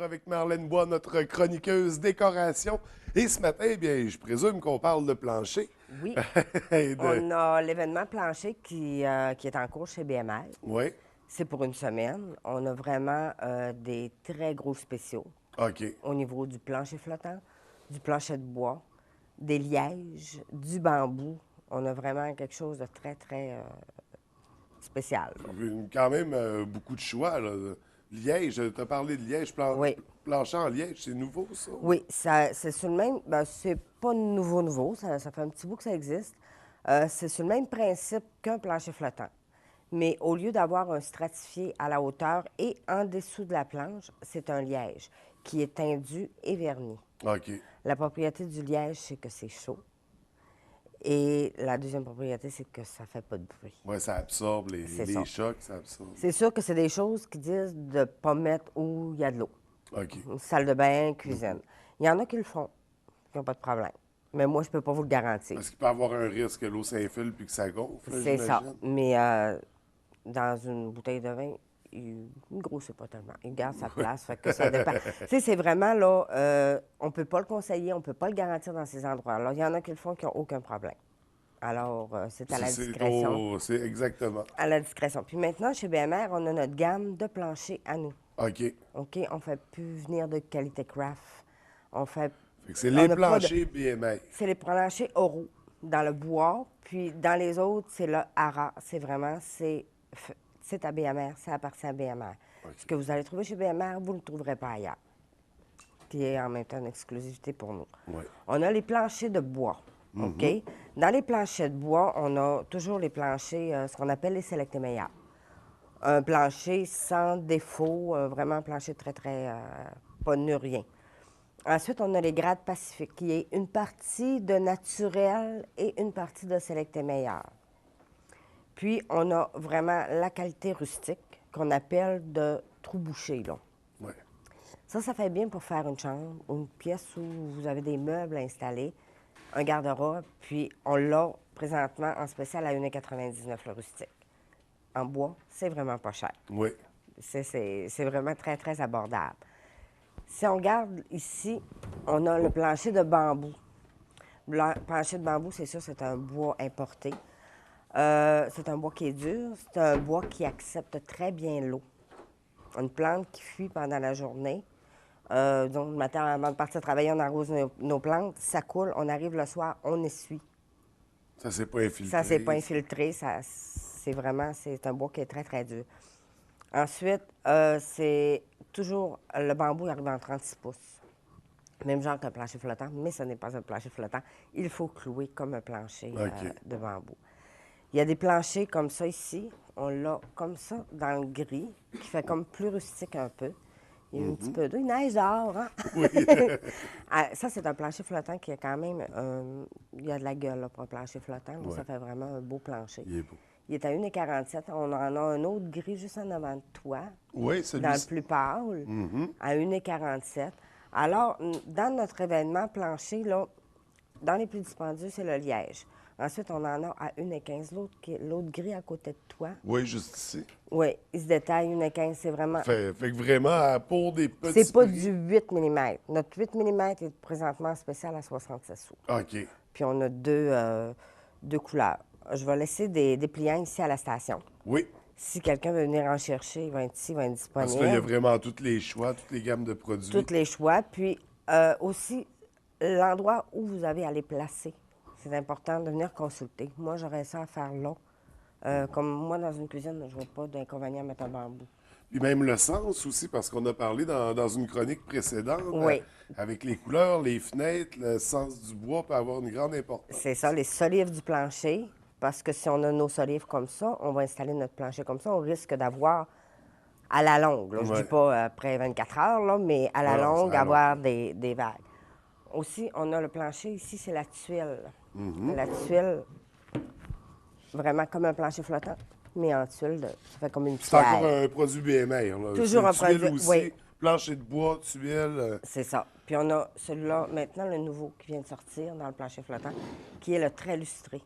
avec Marlène Bois, notre chroniqueuse décoration. Et ce matin, eh bien, je présume qu'on parle de plancher. Oui, Et de- on a l'événement plancher qui est en cours chez BMR. Oui, C'est pour une semaine. On a vraiment des très gros spéciaux OK. au niveau du plancher flottant, du plancher de bois, des lièges, du bambou. On a vraiment quelque chose de très, très spécial, là. Quand même beaucoup de choix, là. Liège, tu as parlé de Liège, Oui, plancher en Liège, c'est nouveau, ça? oui, c'est sur le même. Ben, c'est pas nouveau, ça fait un petit bout que ça existe. C'est sur le même principe qu'un plancher flottant. Mais au lieu d'avoir un stratifié à la hauteur et en dessous de la planche, c'est un liège qui est tendu et verni. OK. La propriété du liège, c'est que c'est chaud. Et la deuxième propriété, c'est que ça fait pas de bruit. Ouais, ça absorbe C'est les ça. chocs, ça absorbe. C'est sûr que c'est des choses qui disent de ne pas mettre où il y a de l'eau. OK. Une salle de bain, cuisine. Il y en a qui le font, qui n'ont pas de problème. Mais moi, je ne peux pas vous le garantir. Parce qu'il peut y avoir un risque que l'eau s'infile puis que ça gonfle, là, C'est ça. j'imagine. Mais dans une bouteille de vin, il ne grossit pas tellement. Il garde sa place. Fait que ça dépend. Tu sais, c'est vraiment là, on ne peut pas le conseiller, on ne peut pas le garantir dans ces endroits-là. Il y en a qui le font qui n'ont aucun problème. Alors, c'est à la discrétion. C'est exactement. À la discrétion. Puis maintenant, chez BMR, on a notre gamme de planchers à nous. OK. OK? On ne fait plus venir de qualité craft. On fait. Fait que c'est On les n'a pas de. planchers BMR. C'est les planchers oraux dans le bois. Puis dans les autres, c'est le hara. C'est vraiment. C'est à BMR. Ça appartient à BMR. OK. Ce que vous allez trouver chez BMR, vous ne le trouverez pas ailleurs. Qui est en même temps une exclusivité pour nous. Ouais. On a les planchers de bois. OK? Dans les planchers de bois, on a toujours les planchers, ce qu'on appelle les sélectés meilleurs. Un plancher sans défaut, vraiment un plancher très, très, pas rien. Ensuite, on a les grades pacifiques, qui est une partie de naturel et une partie de sélecté meilleur. Puis, on a vraiment la qualité rustique, qu'on appelle de trou bouché, là. Ouais. Ça fait bien pour faire une chambre ou une pièce où vous avez des meubles installés, un garde-robe, puis on l'a présentement en spécial à 1,99 le rustique. En bois, c'est vraiment pas cher. Oui. C'est vraiment très, très abordable. Si on regarde ici, on a le plancher de bambou. Le plancher de bambou, c'est sûr, c'est un bois importé. C'est un bois qui est dur. C'est un bois qui accepte très bien l'eau. Une plante qui fuit pendant la journée. Donc, le matin, avant de partir travailler, on arrose nos plantes. Ça coule. On arrive le soir, on essuie. Ça s'est pas infiltré. Ça, c'est pas infiltré. C'est un bois qui est très, très dur. Ensuite, c'est toujours, le bambou arrive en 36 pouces. Même genre qu'un plancher flottant, mais ce n'est pas un plancher flottant. Il faut clouer comme un plancher OK. de bambou. Il y a des planchers comme ça ici. On l'a comme ça dans le gris, qui fait comme plus rustique un peu. Il y a un petit peu d'eau. Il neige dehors, hein? Oui. Ah, ça, c'est un plancher flottant qui a quand même... il y a de la gueule là, pour un plancher flottant. Là. Ouais. Ça fait vraiment un beau plancher. Il est beau. Il est à 1,47. On en a un autre gris juste en avant de toi, Oui, dans celui-ci. le plus pâle, à 1,47. Alors, dans notre événement plancher, là, dans les plus dispendieux, c'est le liège. Ensuite, on en a à 1,15. L'autre gris à côté de toi, Oui, juste ici. oui, il se détaille 1,15. C'est vraiment... Fait que vraiment, pour des petits C'est pas prix- du 8 mm. Notre 8 mm est présentement spécial à 67 sous. OK. Puis on a deux couleurs. Je vais laisser des dépliants ici à la station. Oui. Si quelqu'un veut venir en chercher, il va être ici, il va être Parce disponible. que là, il y a vraiment tous les choix, toutes les gammes de produits. Tous les choix. Puis aussi, l'endroit où vous avez à les placer. C'est important de venir consulter. Moi, j'aurais ça à faire là. Comme moi, dans une cuisine, je ne vois pas d'inconvénient à mettre un bambou. Puis même le sens aussi, parce qu'on a parlé dans une chronique précédente, Oui. avec les couleurs, les fenêtres, le sens du bois peut avoir une grande importance. C'est ça, les solives du plancher. Parce que si on a nos solives comme ça, on va installer notre plancher comme ça, on risque d'avoir à la longue, là, je ne Ouais. dis pas après 24 heures, là, mais à la Non, longue, c'est à la avoir des vagues. Aussi, on a le plancher ici, c'est la tuile. La tuile, vraiment comme un plancher flottant, mais en tuile, ça fait comme une C'est encore pierre. un produit BMR. Là. Toujours C'est un tuile produit, aussi, oui. plancher de bois, tuile. C'est ça. Puis on a celui-là, maintenant, le nouveau qui vient de sortir dans le plancher flottant, qui est le très lustré.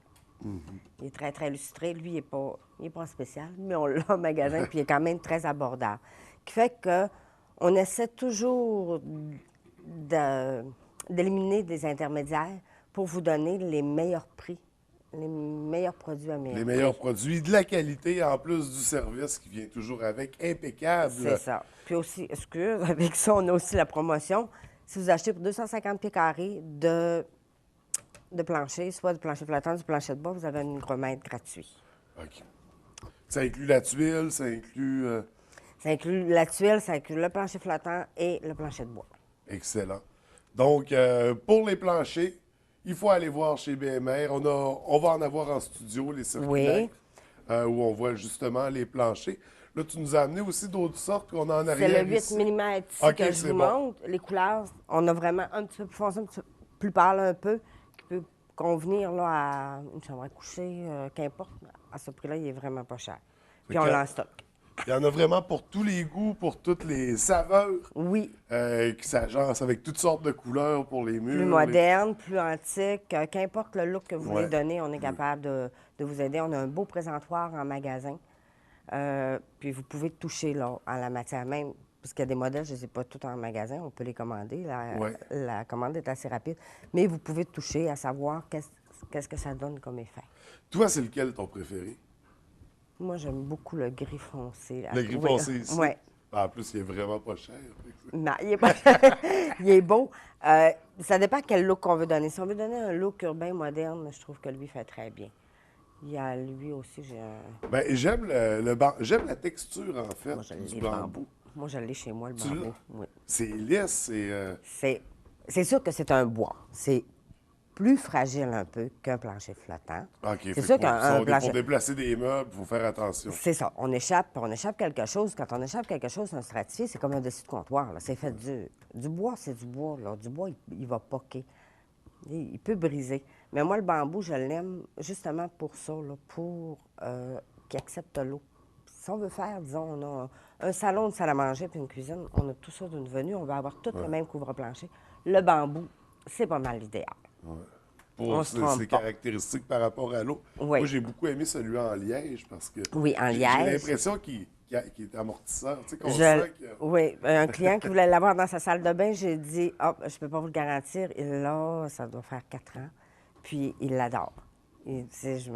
Il est très, très lustré. Lui, il est pas spécial, mais on l'a au magasin, puis il est quand même très abordable. Qui fait que On essaie toujours d'éliminer des intermédiaires pour vous donner les meilleurs prix, les meilleurs produits à meilleur Les prix. meilleurs produits, de la qualité, en plus du service qui vient toujours avec, impeccable. C'est ça. Puis aussi, excuse, avec ça, on a aussi la promotion. Si vous achetez pour 250 pieds carrés de plancher, soit du plancher flottant, du plancher de bois, vous avez un hygromètre gratuit. OK. Ça inclut la tuile, ça inclut... Ça inclut la tuile, ça inclut le plancher flottant et le plancher de bois. Excellent. Donc, pour les planchers, il faut aller voir chez BMR. On va en avoir en studio, les circulaires, où on voit justement les planchers. Là, tu nous as amené aussi d'autres sortes qu'on a en arrière. C'est le 8 ici. mm ici OK, que je c'est vous bon. montre. Les couleurs, on a vraiment un petit peu plus foncé, un petit peu plus pâle un peu, qui peut convenir là, à une chambre à coucher, qu'importe. À ce prix-là, il est vraiment pas cher. Puis on que- l'en stocke. Il y en a vraiment pour tous les goûts, pour toutes les saveurs, Oui, qui s'agencent avec toutes sortes de couleurs pour les murs. plus moderne, plus antique, qu'importe le look que vous voulez Ouais. donner, on est capable de vous aider. On a un beau présentoir en magasin. Puis vous pouvez toucher là, en la matière même, parce qu'il y a des modèles, je ne les ai pas tous en magasin, on peut les commander. Ouais. La commande est assez rapide. Mais vous pouvez toucher à savoir qu'est-ce que ça donne comme effet. Toi, c'est lequel ton préféré? Moi, j'aime beaucoup le gris foncé. Le gris foncé ici? Oui. En plus, il est vraiment pas cher. Non, il est pas... il est beau. Ça dépend quel look on veut donner. Si on veut donner un look urbain moderne, je trouve que lui fait très bien. Il y a lui aussi, j'ai un... Ben, j'aime j'aime la texture, en fait, Moi, je du l'ai bambou. Moi, je l'ai chez moi, le Tu bambou. l'as? Oui. C'est lisse, C'est sûr que c'est un bois. C'est plus fragile un peu qu'un plancher flottant. OK, C'est fait sûr que pour, qu'un pour plancher... déplacer des meubles, il faut faire attention. C'est ça. On échappe quelque chose. Quand on échappe quelque chose, un stratifié, c'est comme un dessus de comptoir. Là. C'est fait du bois, c'est du bois. Là. Du bois, il va poquer. Il peut briser. Mais moi, le bambou, je l'aime justement pour ça, là, pour qu'il accepte l'eau. Si on veut faire, disons, on a un salon, une salle à manger puis une cuisine, on a tout ça d'une venue, on va avoir tout le même couvre-plancher. Le bambou, c'est pas mal l'idéal. Pour On se trompe ses pas. caractéristiques par rapport à l'eau. Oui. Moi, j'ai beaucoup aimé celui en liège parce que Oui, en j'ai liège. l'impression qu'il est amortisseur. Tu sais, qu'on Je- sent que... Oui, un client qui voulait l'avoir dans sa salle de bain, j'ai dit, ah, je peux pas vous le garantir. Et là, ça doit faire 4 ans. Puis, il l'adore. Il dit,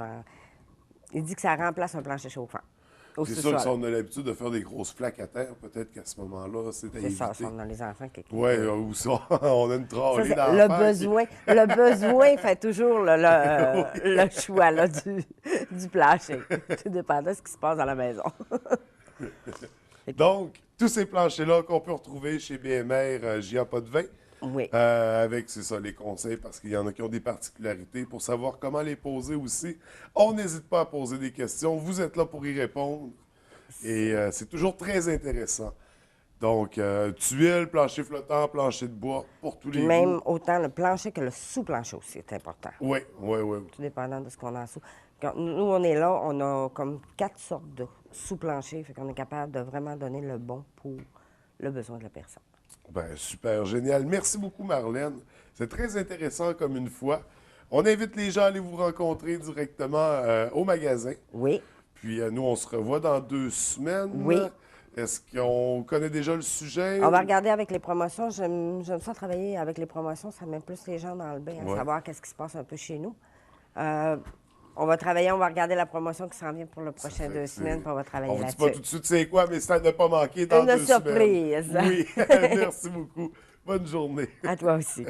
il dit que ça remplace un plancher chauffant. Au C'est sûr sous-sol. que si on a l'habitude de faire des grosses flaques à terre, peut-être qu'à ce moment-là, c'est à C'est éviter. ça, si on a les enfants qui... Oui, ou ça, on a une Ça, trolley c'est d'enfants. le besoin fait toujours le choix là, du plancher. Tout dépend de ce qui se passe dans la maison. Donc, tous ces planchers-là qu'on peut retrouver chez BMR, J.A. Potvin, Oui. avec, c'est ça, les conseils, parce qu'il y en a qui ont des particularités. Pour savoir comment les poser aussi, on n'hésite pas à poser des questions. Vous êtes là pour y répondre. Et c'est toujours très intéressant. Donc, tuiles, plancher flottant, plancher de bois, pour tous les Même goûts. autant le plancher que le sous-plancher aussi est important. Oui, oui, oui. Tout dépendant de ce qu'on a en dessous. Quand nous, on est là, on a comme 4 sortes de sous-planchers, fait qu'on est capable de vraiment donner le bon pour le besoin de la personne. Ben, super, génial. Merci beaucoup, Marlène. C'est très intéressant comme une fois. On invite les gens à aller vous rencontrer directement au magasin. Oui. Puis nous, on se revoit dans 2 semaines. Oui. Est-ce qu'on connaît déjà le sujet? On va regarder avec les promotions. J'aime ça travailler avec les promotions. Ça met plus les gens dans le bain à Ouais. savoir qu'est-ce qui se passe un peu chez nous. On va travailler, on va regarder la promotion qui s'en vient pour le prochain Fait 2 que semaines, puis on va travailler On ne dit là-dessus. pas tout de suite c'est quoi, mais c'est à ne pas manquer dans Une 2 semaines. surprise. Oui, merci beaucoup. Bonne journée. À toi aussi.